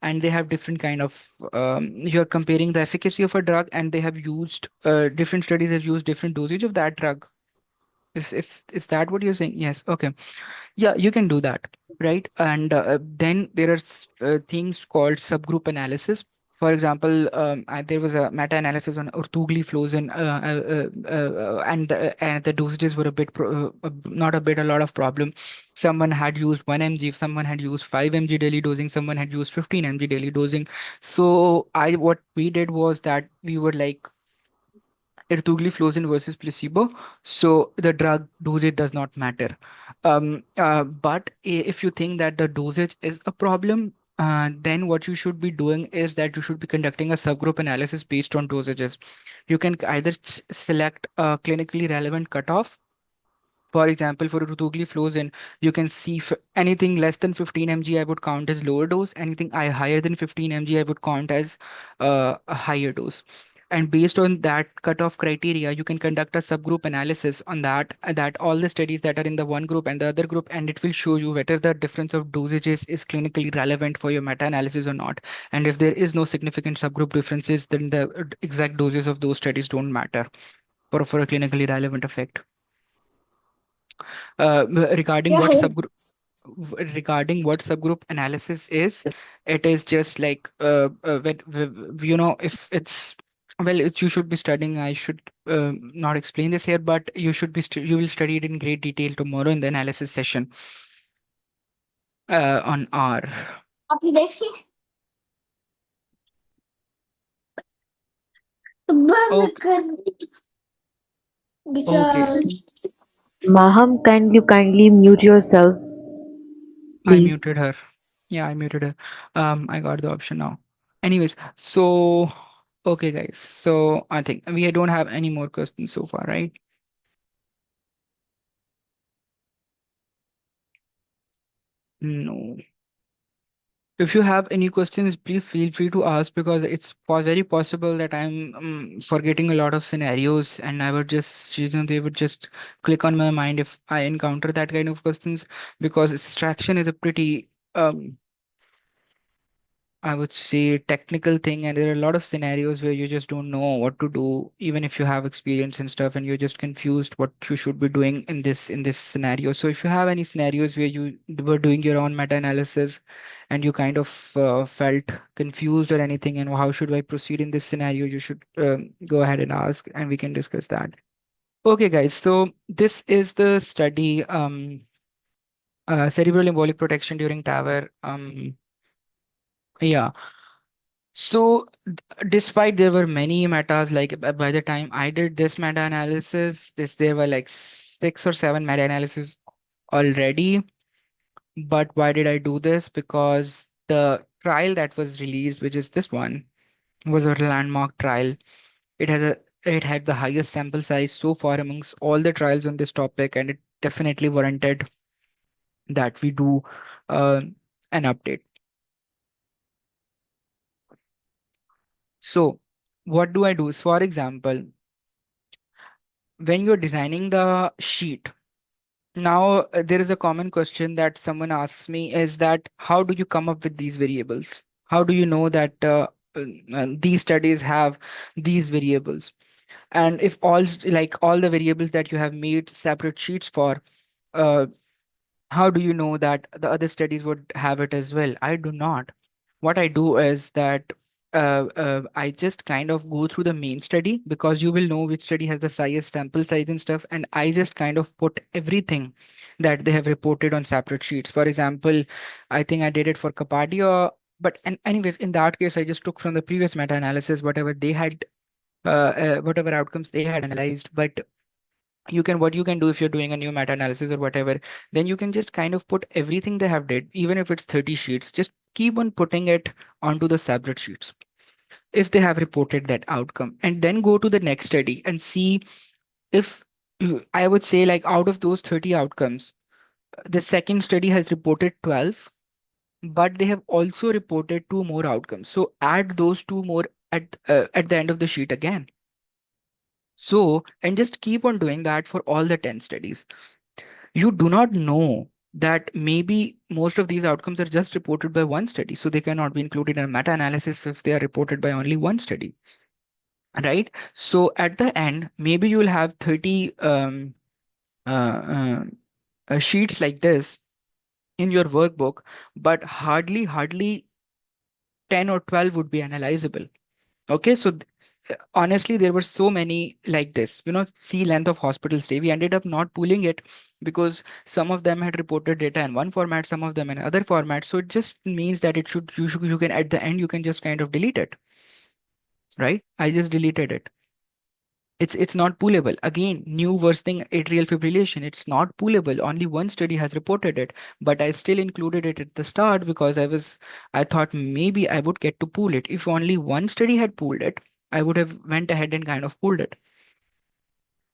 and they have different kind of, you're comparing the efficacy of a drug and they have used, different studies have used different dosage of that drug. Is that what you're saying? Yes. Okay. Yeah, you can do that, right? And then there are things called subgroup analysis. For example, there was a meta-analysis on orthogliflozin, and the dosages were a bit, not a bit, a lot of problem. Someone had used 1 mg, someone had used 5 mg daily dosing, someone had used 15 mg daily dosing. So what we did was that we were like, ertugliflozin versus placebo. So the drug dosage does not matter. But if you think that the dosage is a problem, then what you should be doing is that you should be conducting a subgroup analysis based on dosages. You can either select a clinically relevant cutoff. For example, for ritugliflozin, you can see anything less than 15 mg, I would count as lower dose. Anything higher than 15 mg, I would count as a higher dose. And based on that cutoff criteria, you can conduct a subgroup analysis on that all the studies that are in the one group and the other group, and it will show you whether the difference of dosages is clinically relevant for your meta-analysis or not. And if there is no significant subgroup differences, then the exact doses of those studies don't matter for a clinically relevant effect. Regarding Yeah. regarding what subgroup analysis is, it is just like if it's, well, you should be studying. I should not explain this here, but you will study it in great detail tomorrow in the analysis session on R. आपने देखी तो बंद Okay, कर okay. विचार Maham, can you kindly mute yourself, I please? muted her. Yeah, I muted her. I got the option now. Anyways, so Okay, guys. So I think we don't have any more questions so far, right? No. If you have any questions, please feel free to ask because it's very possible that I'm forgetting a lot of scenarios and I would just, they would just click on my mind if I encounter that kind of questions because extraction is a pretty I would say technical thing, and there are a lot of scenarios where you just don't know what to do, even if you have experience and stuff, and you're just confused what you should be doing in this scenario. So if you have any scenarios where you were doing your own meta-analysis and you kind of felt confused or anything, and how should I proceed in this scenario, you should go ahead and ask, and we can discuss that. Okay, guys. So this is the study, cerebral embolic protection during TAVR. Yeah. So, despite there were many metas, like by the time I did this meta-analysis, there were like 6 or 7 meta-analysis already. But why did I do this? Because the trial that was released, which is this one, was a landmark trial. It had it had the highest sample size so far amongst all the trials on this topic, and it definitely warranted that we do uh, an update. So, what do I do? So, for example, when you're designing the sheet, now there is a common question that someone asks me is that how do you come up with these variables? How do you know that these studies have these variables? And if like all the variables that you have made separate sheets for, uh, how do you know that the other studies would have it as well? I do not. What I do is that I just kind of go through the main study because you will know which study has the highest sample size and stuff, and I just kind of put everything that they have reported on separate sheets. For example, I think I did it for Capadia, but anyways, in that case, I just took from the previous meta-analysis whatever they had, whatever outcomes they had analyzed. But what you can do if you're doing a new meta-analysis or whatever, then you can just kind of put everything they have did, even if it's 30 sheets, just keep on putting it onto the separate sheets if they have reported that outcome, and then go to the next study and see if I would say like out of those 30 outcomes, the second study has reported 12, but they have also reported two more outcomes. So add those two more at the end of the sheet again. So, and just keep on doing that for all the 10 studies. You do not know that maybe most of these outcomes are just reported by one study, so they cannot be included in a meta-analysis if they are reported by only one study, right? So at the end, maybe you will have 30 uh, sheets like this in your workbook, but hardly 10 or 12 would be analyzable. Okay, so honestly, there were so many like this. See length of hospital stay. We ended up not pooling it because some of them had reported data in one format, some of them in other format. So it just means that you can at the end you can just kind of delete it, right? I just deleted it. It's not poolable. Again, new worsening atrial fibrillation. It's not poolable. Only one study has reported it, but I still included it at the start because I thought maybe I would get to pool it. If only one study had pooled it, I would have went ahead and kind of pooled it,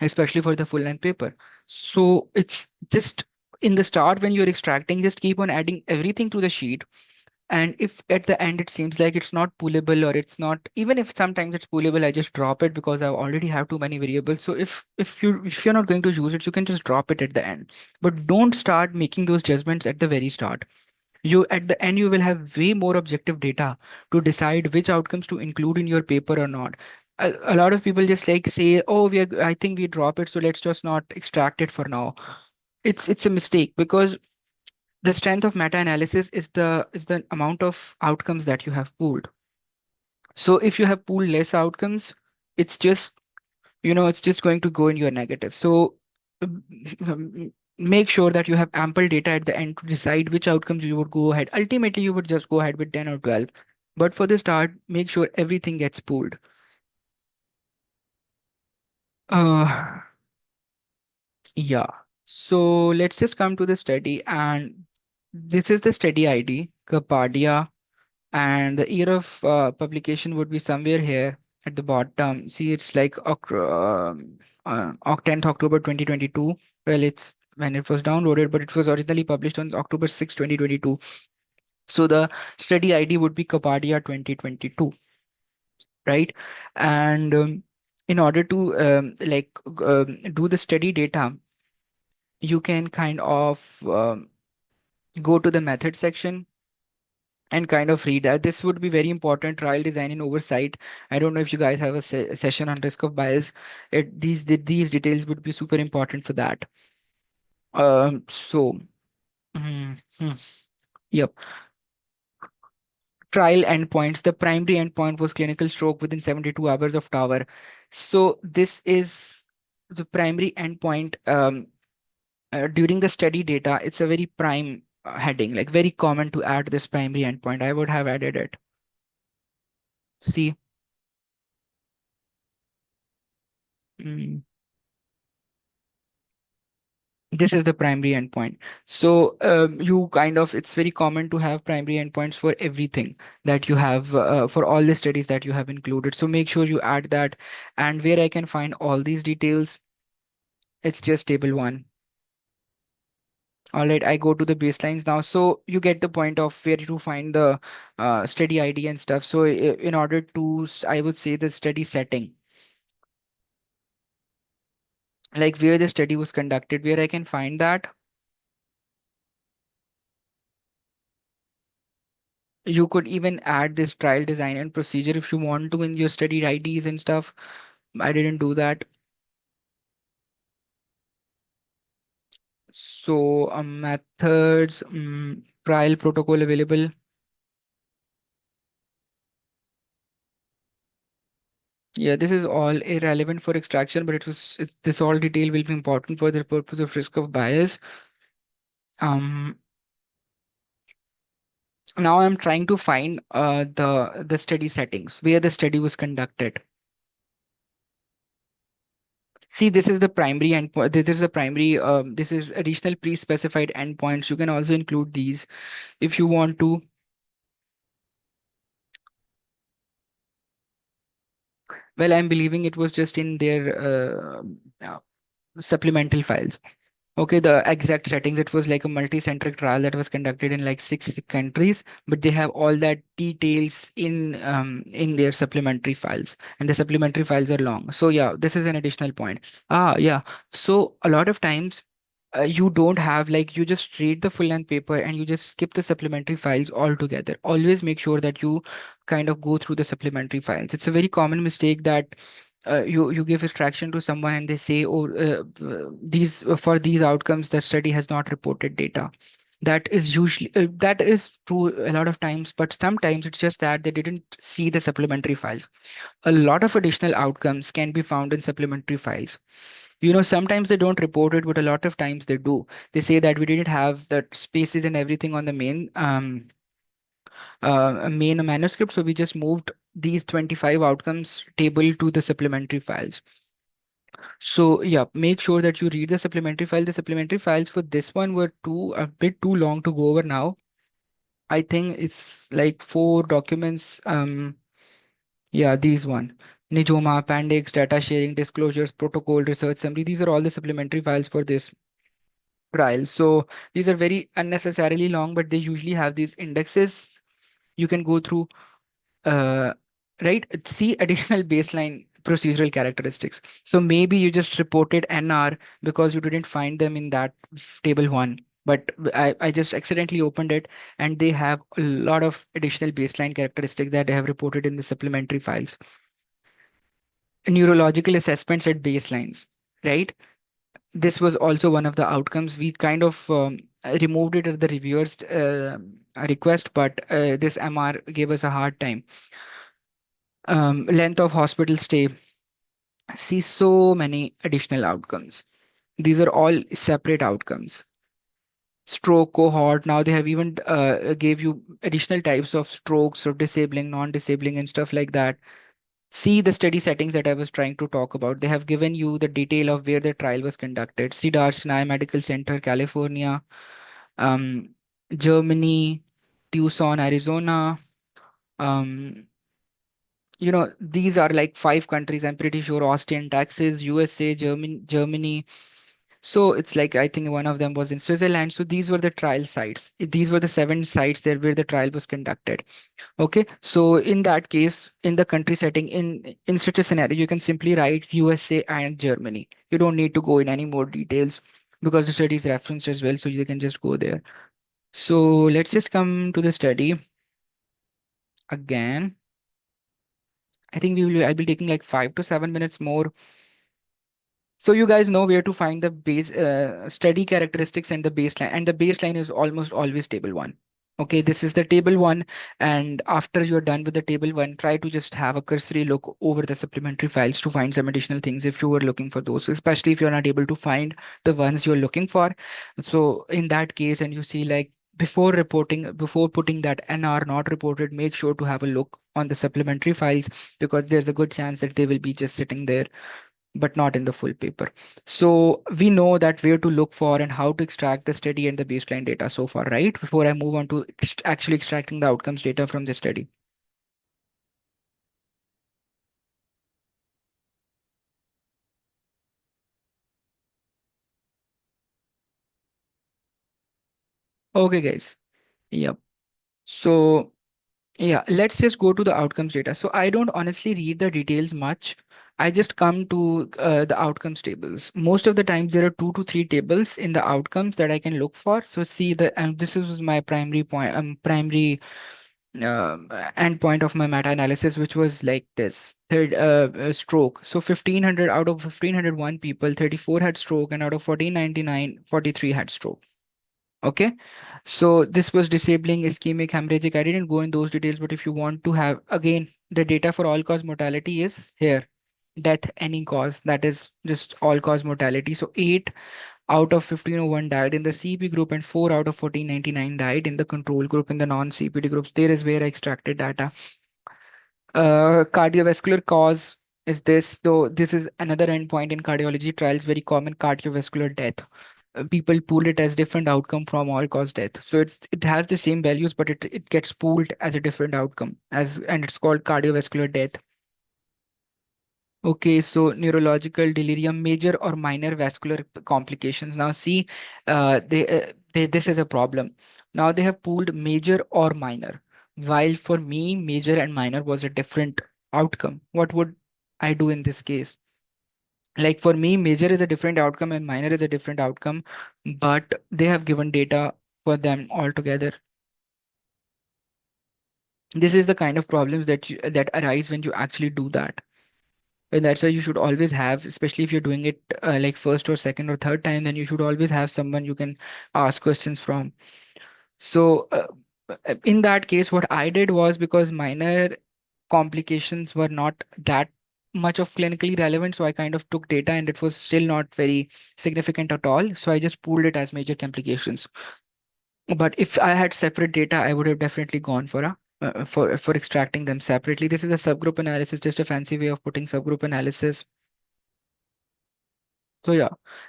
especially for the full length paper. So it's just in the start when you're extracting, just keep on adding everything to the sheet. And if at the end it seems like it's not poolable or it's not, even if sometimes it's poolable, I just drop it because I already have too many variables. So if you're not going to use it, you can just drop it at the end. But don't start making those judgments at the very start. You at the end you will have way more objective data to decide which outcomes to include in your paper or not. A lot of people just like say, oh, I think we drop it, so let's just not extract it for now. It's a mistake because the strength of meta-analysis is the amount of outcomes that you have pooled. So if you have pooled less outcomes, it's just it's just going to go in your negative. So make sure that you have ample data at the end to decide which outcomes you would go ahead. Ultimately, you would just go ahead with 10 or 12. But for the start, make sure everything gets pooled. Uh, yeah. So let's just come to the study, and this is the study ID, Capadia, and the year of publication would be somewhere here. at the bottom. See, it's like 10th October 2022. Well, it's when it was downloaded, but it was originally published on October 6, 2022. So the study ID would be Kapadia 2022, right? And in order to do the study data, you can kind of go to the method section and kind of read that. This would be very important. Trial design and oversight. I don't know if you guys have a session on risk of bias. These details would be super important for that. So, mm, hmm, yep. Trial endpoints. The primary endpoint was clinical stroke within 72 hours of tower. So this is the primary endpoint. During the study data, it's a very prime heading, like very common to add this primary endpoint. I would have added it. See. Mm. This is the primary endpoint. So you kind of, it's very common to have primary endpoints for everything that you have, for all the studies that you have included. So make sure you add that. And where I can find all these details, it's just table one. All right, I go to the baselines now. So you get the point of where to find the study ID and stuff. So in order to, I would say the study setting, like where the study was conducted, where I can find that. You could even add this trial design and procedure if you want to in your study IDs and stuff. I didn't do that. So methods, trial protocol available. Yeah, this is all irrelevant for extraction, but this all detail will be important for the purpose of risk of bias. Um, Now I'm trying to find the study settings where the study was conducted. See, this is the primary endpoint. This is the primary. This is additional pre-specified endpoints. You can also include these if you want to. Well, I'm believing it was just in their supplemental files. Okay, the exact settings, it was like a multi-centric trial that was conducted in like 6 countries, but they have all that details in their supplementary files, and the supplementary files are long. So yeah, this is an additional point. Yeah. So a lot of times you don't have, like, you just read the full length paper and you just skip the supplementary files altogether. Always make sure that you kind of go through the supplementary files. It's a very common mistake that you give instruction to someone and they say, oh, these for these outcomes the study has not reported data. That is usually that is true a lot of times, but sometimes it's just that they didn't see the supplementary files. A lot of additional outcomes can be found in supplementary files. Sometimes they don't report it, but a lot of times they do. They say that we didn't have the spaces and everything on the main manuscript, so we just moved these 25 outcomes table to the supplementary files. So yeah, make sure that you read the supplementary file. The supplementary files for this one were a bit too long to go over now. I think it's like 4 documents. Yeah, these one. Nijoma, appendix, data sharing, disclosures, protocol, research summary. These are all the supplementary files for this trial. So these are very unnecessarily long, but they usually have these indexes you can go through. Uh, right? See additional baseline procedural characteristics. So maybe you just reported NR because you didn't find them in that table one. But I just accidentally opened it and they have a lot of additional baseline characteristics that they have reported in the supplementary files. Neurological assessments at baselines, right? This was also one of the outcomes. We kind of removed it at the reviewer's request, but this MR gave us a hard time. Length of hospital stay. See, so many additional outcomes. These are all separate outcomes. Stroke cohort. Now they have even gave you additional types of strokes or disabling, non-disabling, and stuff like that. See the study settings that I was trying to talk about. They have given you the detail of where the trial was conducted. Cedar Sinai Medical Center, California, um, Germany, Tucson, Arizona, um, these are like five countries. I'm pretty sure Austin, Texas, USA, Germany. So it's like I think one of them was in Switzerland. So these were the trial sites. These were the seven sites there where the trial was conducted. Okay, so in that case, in the country setting, in such a scenario, you can simply write USA and Germany. You don't need to go in any more details because the study is referenced as well, so you can just go there. So let's just come to the study again. I think I'll be taking like 5 to 7 minutes more. So you guys know where to find the base study characteristics and the baseline. And the baseline is almost always table one. Okay, this is the table one. And after you're done with the table one, try to just have a cursory look over the supplementary files to find some additional things if you were looking for those, especially if you're not able to find the ones you're looking for. So in that case, and you see like before putting that NR not reported, make sure to have a look on the supplementary files because there's a good chance that they will be just sitting there but not in the full paper. So we know that where to look for and how to extract the study and the baseline data so far, right? Before I move on to actually extracting the outcomes data from the study. Okay, guys. Yep. So yeah, let's just go to the outcomes data. So I don't honestly read the details much. I just come to the outcomes tables. Most of the times there are 2 to 3 tables in the outcomes that I can look for. So see the and this is my primary point, primary endpoint of my meta-analysis, which was like this third stroke. So 1500 out of 1501 people, 34 had stroke, and out of 1499, 43 had stroke. Okay, so this was disabling ischemic hemorrhagic. I didn't go in those details, but if you want to have again the data for all cause mortality is here. Death, any cause, that is just all cause mortality. So 8 out of 1501 died in the CP group and 4 out of 1499 died in the control group in the non-CPD groups. There is where I extracted data. Cardiovascular cause is this, though this is another endpoint in cardiology trials, very common cardiovascular death. People pool it as different outcome from all cause death. So it has the same values, but it gets pooled as a different outcome as and it's called cardiovascular death. Okay, so neurological delirium, major or minor vascular complications. Now, see, this is a problem. Now they have pooled major or minor, while for me, major and minor was a different outcome. What would I do in this case? Like for me, major is a different outcome and minor is a different outcome, but they have given data for them altogether. This is the kind of problems that arise when you actually do that. And that's why you should always have, especially if you're doing it like first or second or third time, then you should always have someone you can ask questions from. So in that case, what I did was because minor complications were not that much of clinically relevant, so I kind of took data and it was still not very significant at all. So I just pooled it as major complications. But if I had separate data, I would have definitely gone for a for extracting them separately. This is a subgroup analysis, just a fancy way of putting subgroup analysis. So yeah,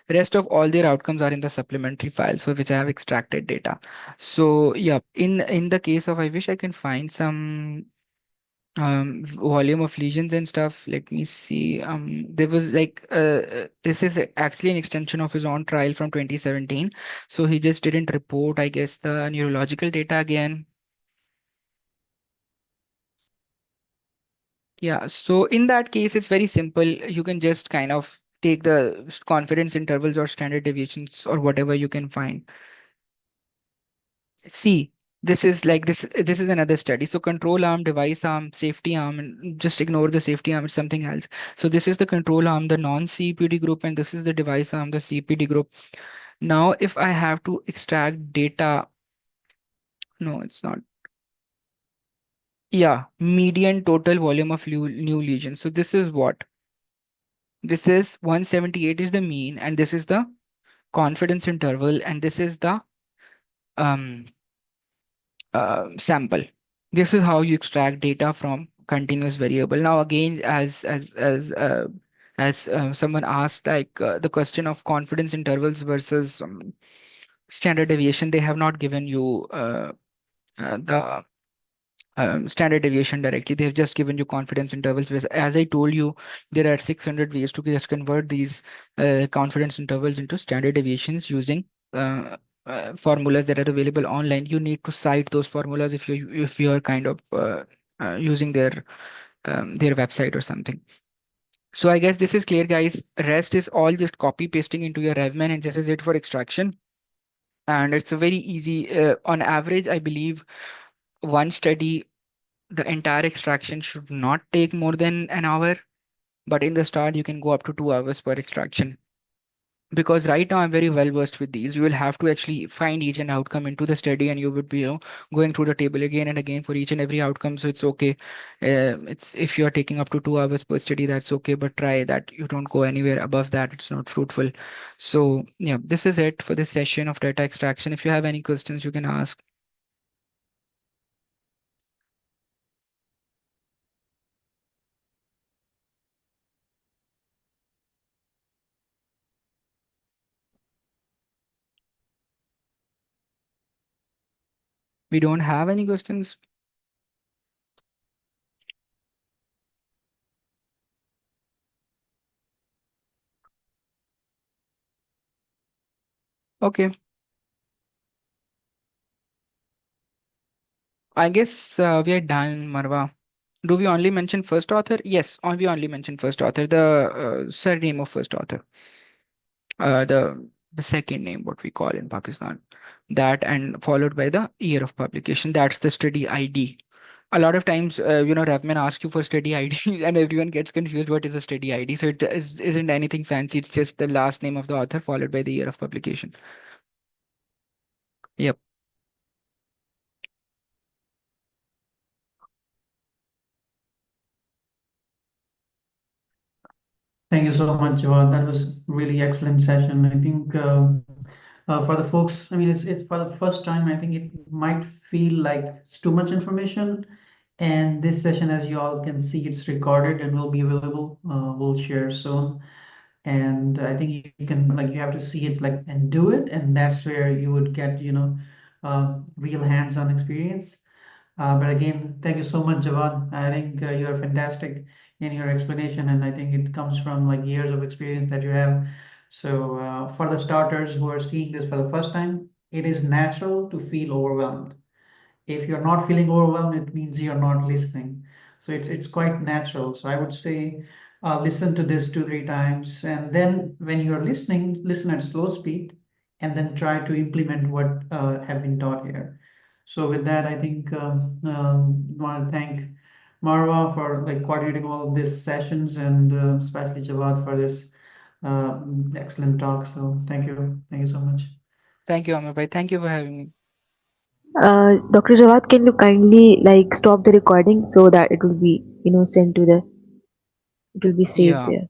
rest of all their outcomes are in the supplementary files for which I have extracted data. So yeah, in the case of I wish I can find some volume of lesions and stuff. Let me see. There was like this is actually an extension of his own trial from 2017. So he just didn't report, I guess, the neurological data again. Yeah, so in that case, it's very simple. You can just kind of take the confidence intervals or standard deviations or whatever you can find. See, this is like this is another study. So control arm, device arm, safety arm, and just ignore the safety arm, it's something else. So this is the control arm, the non-CPD group, and this is the device arm, the CPD group. Now, if I have to extract data, no, it's not. Yeah, median total volume of new lesions. So this is what? This is 178 is the mean, and this is the confidence interval, and this is the um sample. This is how you extract data from continuous variable. Now, again, as someone asked, like the question of confidence intervals versus standard deviation, they have not given you the standard deviation directly. They've just given you confidence intervals. As I told you, there are 600 ways to just convert these confidence intervals into standard deviations using uh, formulas that are available online. You need to cite those formulas if you're kind of using their website or something. So I guess this is clear, guys. Rest is all just copy pasting into your RevMan, and this is it for extraction. And it's a very easy. On average, I believe one study, the entire extraction should not take more than an hour, but in the start you can go up to 2 hours per extraction. Because right now I'm very well versed with these. You will have to actually find each and outcome into the study, and you would be, going through the table again and again for each and every outcome. So it's okay. It's if you are taking up to 2 hours per study, that's okay. But try that you don't go anywhere above that. It's not fruitful. So yeah, this is it for this session of data extraction. If you have any questions, you can ask. We don't have any questions. Okay. I guess we are done, Marwa. Do we only mention first author? Yes, we only mention first author, the surname of first author, the second name, what we call in Pakistan, that, and followed by the year of publication. That's the study ID. A lot of times, RevMan asks you for study ID, and everyone gets confused. What is a study ID? So isn't anything fancy. It's just the last name of the author followed by the year of publication. Yep. Thank you so much, Jawad. That was really excellent session. I think for the folks, I mean, it's for the first time. I think it might feel like it's too much information. And this session, as you all can see, it's recorded and will be available. We'll share soon. And I think you can, like, you have to see it, like, and do it, and that's where you would get, real hands-on experience. But again, thank you so much, Jawad. I think you are fantastic in your explanation, and I think it comes from like years of experience that you have. So, for the starters who are seeing this for the first time, it is natural to feel overwhelmed. If you're not feeling overwhelmed, it means you're not listening. So it's quite natural. So I would say listen to this 2 3 times, and then when you're listening, listen at slow speed, and then try to implement what have been taught here. So with that, I think want to thank Marwa for like coordinating all of these sessions, and especially Jawad for this excellent talk. So thank you so much. Thank you, Amar bhai. Thank you for having me. Dr. Jawad, can you kindly like stop the recording so that it will be, sent to it will be saved Yeah. there.